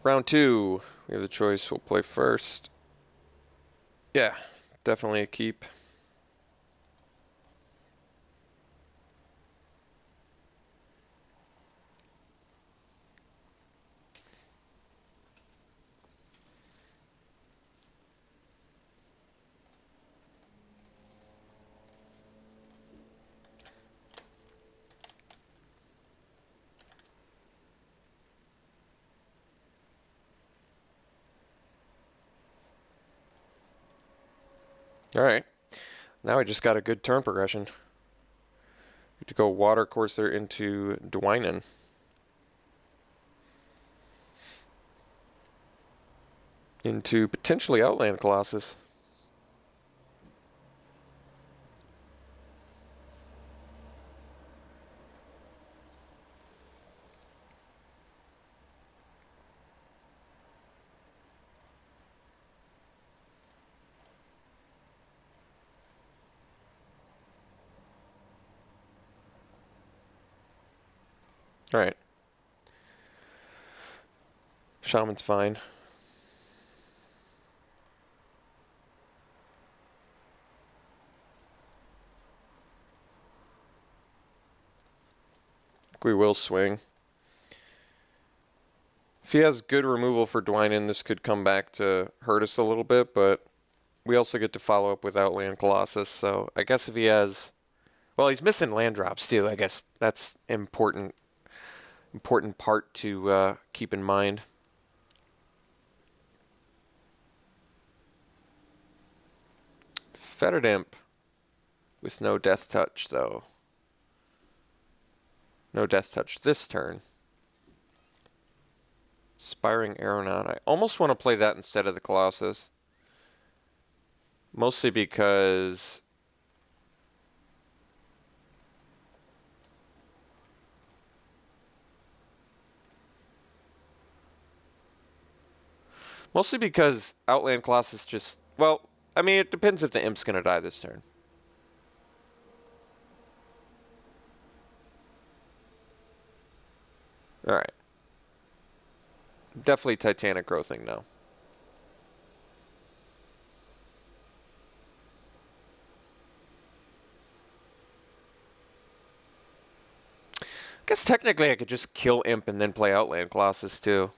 Round two. We have the choice. We'll play first. Yeah, definitely a keep. Alright. Now we just got a good turn progression. To go Water Courser into Dwynen. Into potentially Outland Colossus. Alright. Shaman's fine. We will swing. If he has good removal for Dwynen, this could come back to hurt us a little bit, but we also get to follow up with Outland Colossus, so I guess if he has... Well, he's missing land drops too, I guess that's important part to keep in mind. Fettered Imp with no Death Touch, though. No Death Touch this turn. Spiring Aeronaut. I almost want to play that instead of the Colossus. Mostly because... Outland Colossus just... Well, I mean, it depends if the Imp's going to die this turn. Alright. Definitely Titanic Growthing now. I guess technically I could just kill Imp and then play Outland Colossus too.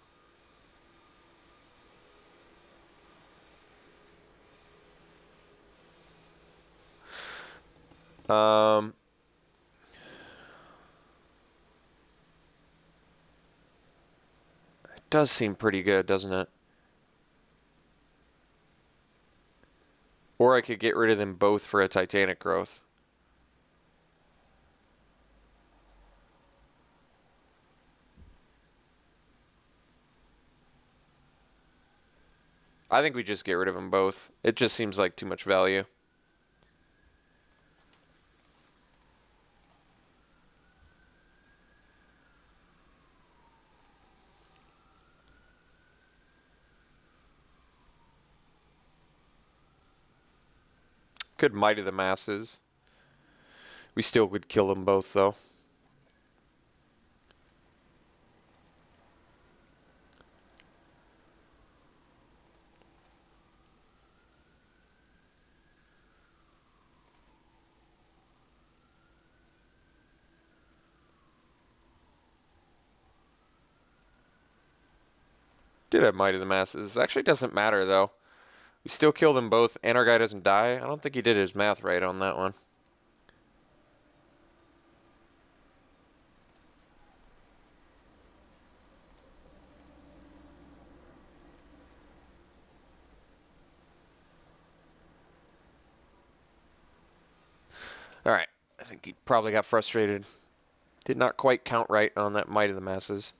It does seem pretty good, doesn't it? Or I could get rid of them both for a Titanic Growth. I think we just get rid of them both. It just seems like too much value. Could Might of the Masses. We still would kill them both, though. Did have Might of the Masses. Actually doesn't matter, though. We still kill them both, and our guy doesn't die. I don't think he did his math right on that one. Alright, I think he probably got frustrated. Did not quite count right on that Might of the Masses.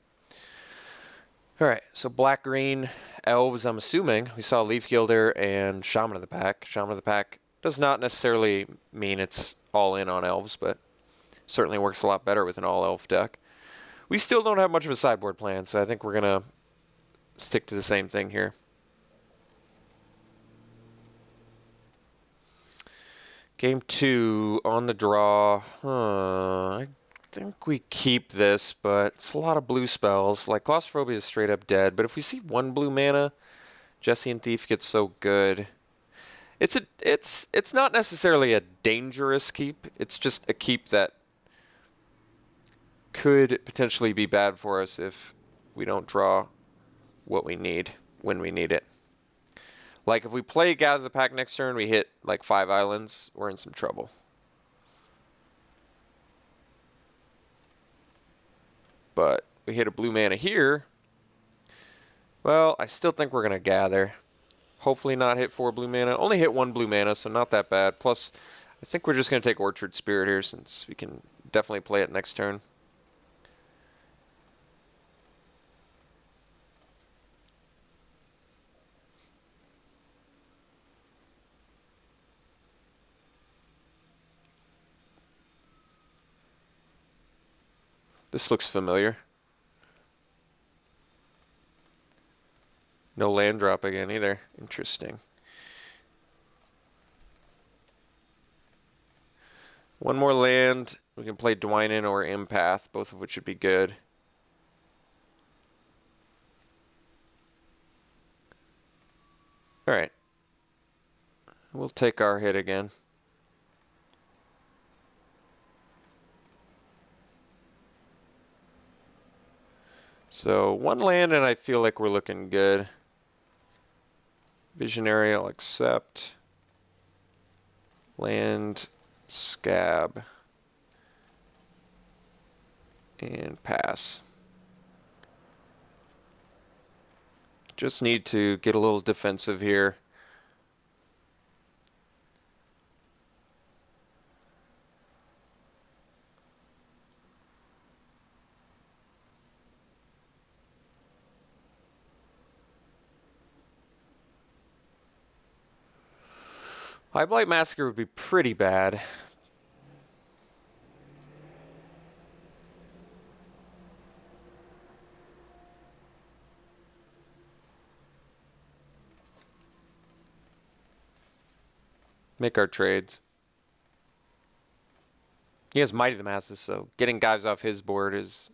Alright, so black-green elves, I'm assuming. We saw Leaf Gilder and Shaman of the Pack. Shaman of the Pack does not necessarily mean it's all in on elves, but certainly works a lot better with an all-elf deck. We still don't have much of a sideboard plan, so I think we're going to stick to the same thing here. Game 2 on the draw. I think we keep this, but it's a lot of blue spells. Like, Claustrophobia is straight up dead, but if we see 1 blue mana, Jesse and Thief gets so good. It's not necessarily a dangerous keep. It's just a keep that could potentially be bad for us if we don't draw what we need when we need it. Like, if we play Gather the Pack next turn, we hit like 5 islands, we're in some trouble. But we hit a blue mana here. Well, I still think we're going to gather. Hopefully not hit 4 blue mana. Only hit 1 blue mana, so not that bad. Plus, I think we're just going to take Orchard Spirit here since we can definitely play it next turn. This looks familiar. No land drop again either. Interesting. One more land. We can play Dwynen or Empath, both of which would be good. Alright. We'll take our hit again. So, 1 land and I feel like we're looking good. Visionary, I'll accept. Land, Scab. And pass. Just need to get a little defensive here. Highblight Massacre would be pretty bad. Make our trades. He has Mighty the Masses, so getting guys off his board is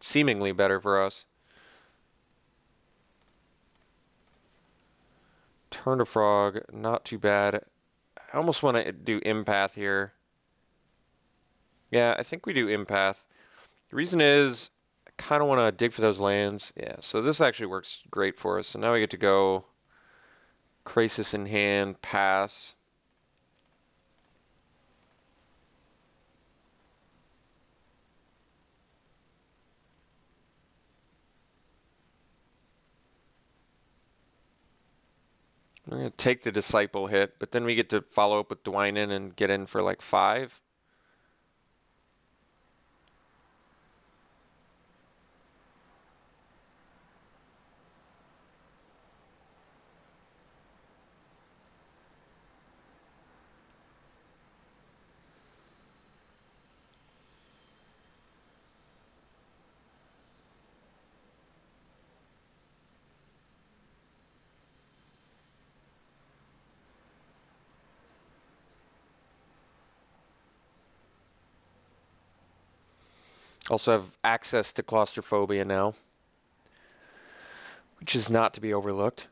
seemingly better for us. Turn to Frog, not too bad. I almost want to do Empath here. Yeah, I think we do Empath. The reason is I kind of want to dig for those lands. Yeah, so this actually works great for us. So now we get to go Crisis in hand, pass. We're going to take the Disciple hit, but then we get to follow up with Dwynen and get in for like 5. Also have access to Claustrophobia now, which is not to be overlooked.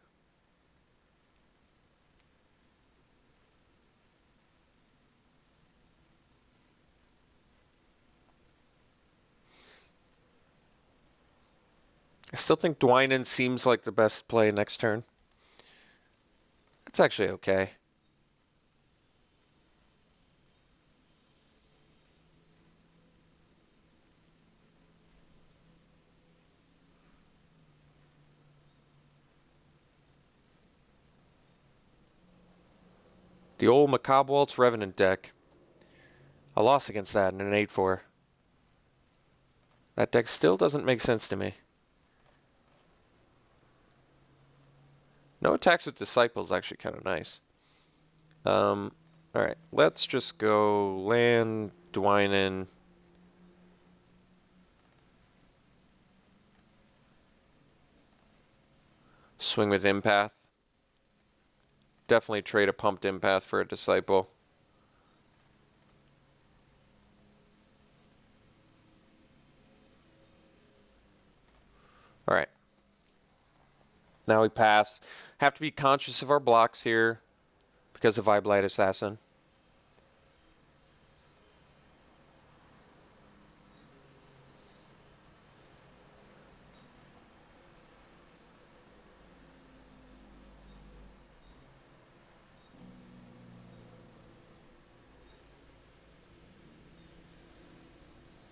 I still think Dwynen seems like the best play next turn. It's actually okay. The old Macabre Waltz Revenant deck. I lost against that in an 8-4. That deck still doesn't make sense to me. No attacks with Disciples actually kind of nice. Alright, let's just go land, Dwynen. Swing with Empath. Definitely trade a pumped Empath for a Disciple. All right. Now we pass. Have to be conscious of our blocks here because of Eyeblight Assassin.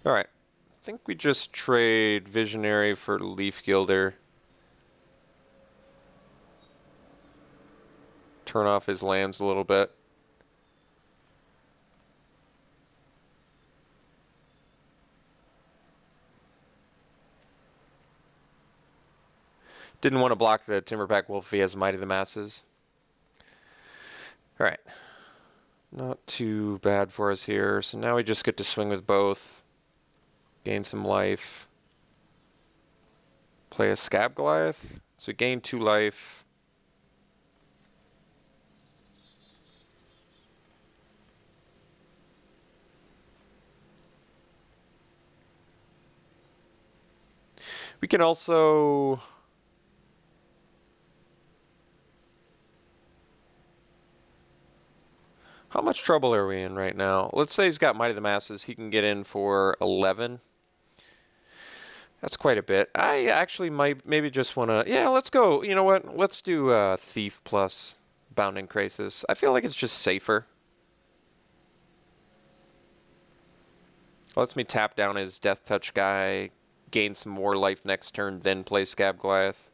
All right. I think we just trade Visionary for Leaf Gilder. Turn off his lands a little bit. Didn't want to block the Timberpack Wolf if he has Might of the Masses. All right. Not too bad for us here. So now we just get to swing with both. Gain some life. Play a Scab Goliath. So we gain 2 life. We can also... How much trouble are we in right now? Let's say he's got Might of the Masses. He can get in for 11. That's quite a bit. I actually might maybe just want to... Yeah, let's go. You know what? Let's do Thief plus Bounding Crisis. I feel like it's just safer. Lets me tap down his Death Touch guy, gain some more life next turn, then play Scab Goliath.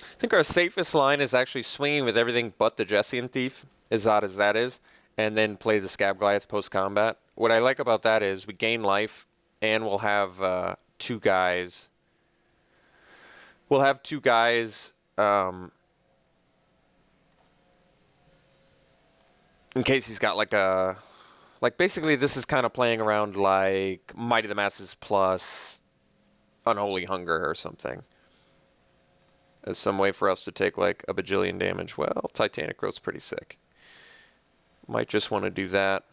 I think our safest line is actually swinging with everything but the Jessian Thief, as odd as that is, and then play the Scab Goliath post-combat. What I like about that is we gain life, and we'll have 2 guys. We'll have 2 guys in case he's got like a... Like, basically, this is kind of playing around like Might of the Masses plus Unholy Hunger or something. As some way for us to take like a bajillion damage. Well, Titanic Growth's pretty sick. Might just want to do that.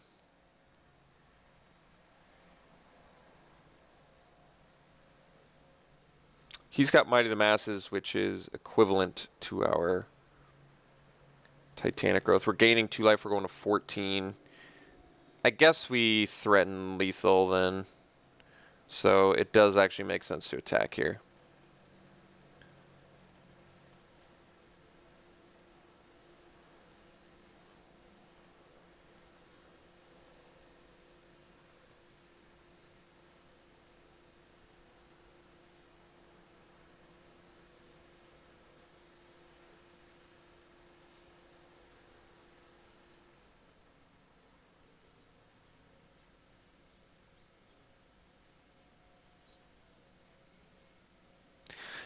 He's got Might of the Masses, which is equivalent to our Titanic Growth. We're gaining 2 life. We're going to 14. I guess we threaten lethal then. So it does actually make sense to attack here.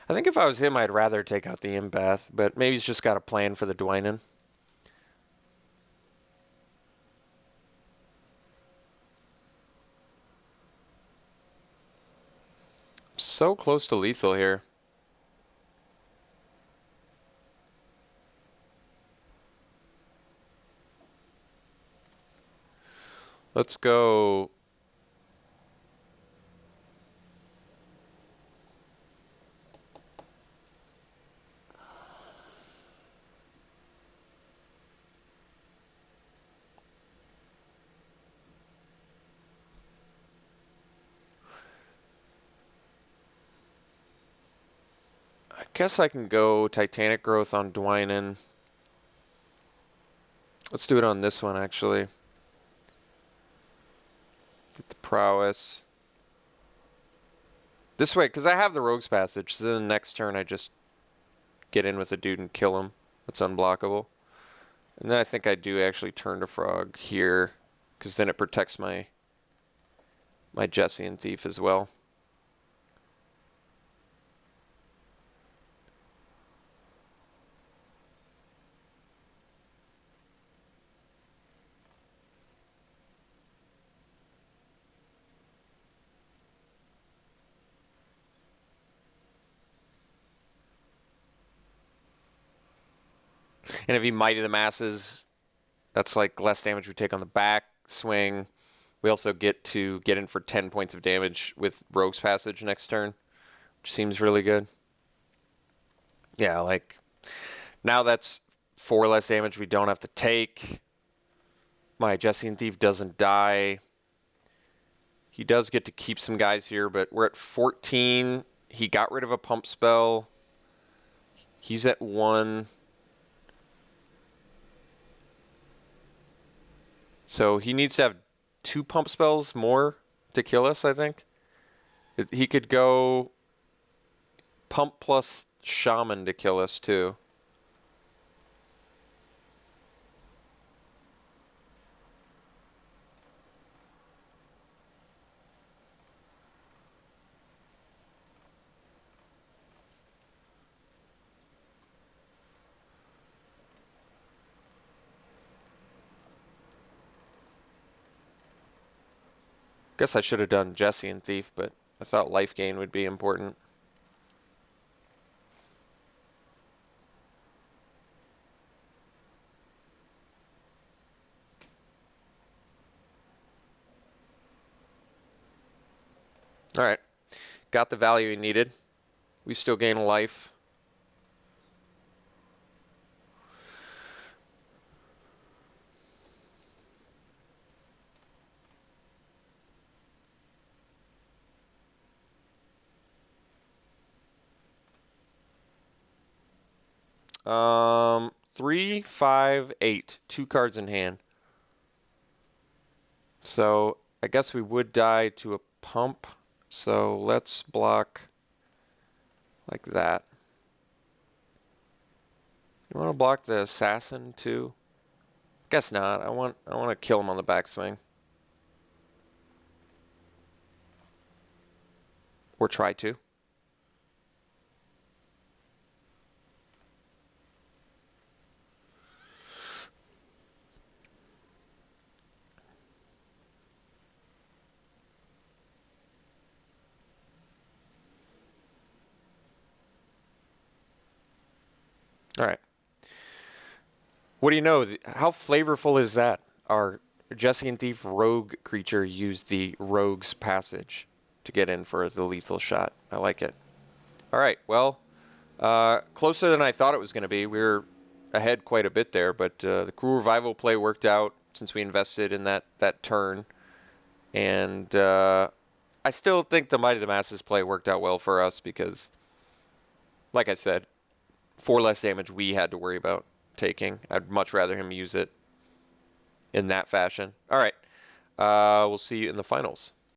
I think if I was him, I'd rather take out the Empath, but maybe he's just got a plan for the Dwynen. So close to lethal here. Let's go. guess I can go Titanic Growth on Dwynen. Let's do it on this one, actually. Get the Prowess. This way, because I have the Rogue's Passage, so then the next turn I just get in with a dude and kill him. That's unblockable. And then I think I do actually turn to Frog here, because then it protects my Jesse and Thief as well. And if he Might of the Masses, that's like less damage we take on the back swing. We also get to get in for 10 points of damage with Rogue's Passage next turn, which seems really good. Yeah, like, now that's 4 less damage we don't have to take. My Jesse and Thief doesn't die. He does get to keep some guys here, but we're at 14. He got rid of a pump spell. He's at 1. So he needs to have 2 pump spells more to kill us, I think. He could go pump plus shaman to kill us, too. Guess I should have done Jesse and Thief, but I thought life gain would be important. All right. Got the value he needed. We still gain a life. Um, 3, 5, 8. 2 cards in hand. So I guess we would die to a pump. So let's block like that. You want to block the assassin too? Guess not. I want to kill him on the backswing. Or try to. All right. What do you know? How flavorful is that? Our Jesse and Thief rogue creature used the Rogue's Passage to get in for the lethal shot. I like it. All right. Well, closer than I thought it was going to be. We were ahead quite a bit there, but the Cruel Revival play worked out since we invested in that turn. And I still think the Might of the Masses play worked out well for us because, like I said, 4 less damage we had to worry about taking. I'd much rather him use it in that fashion. All right. We'll see you in the finals.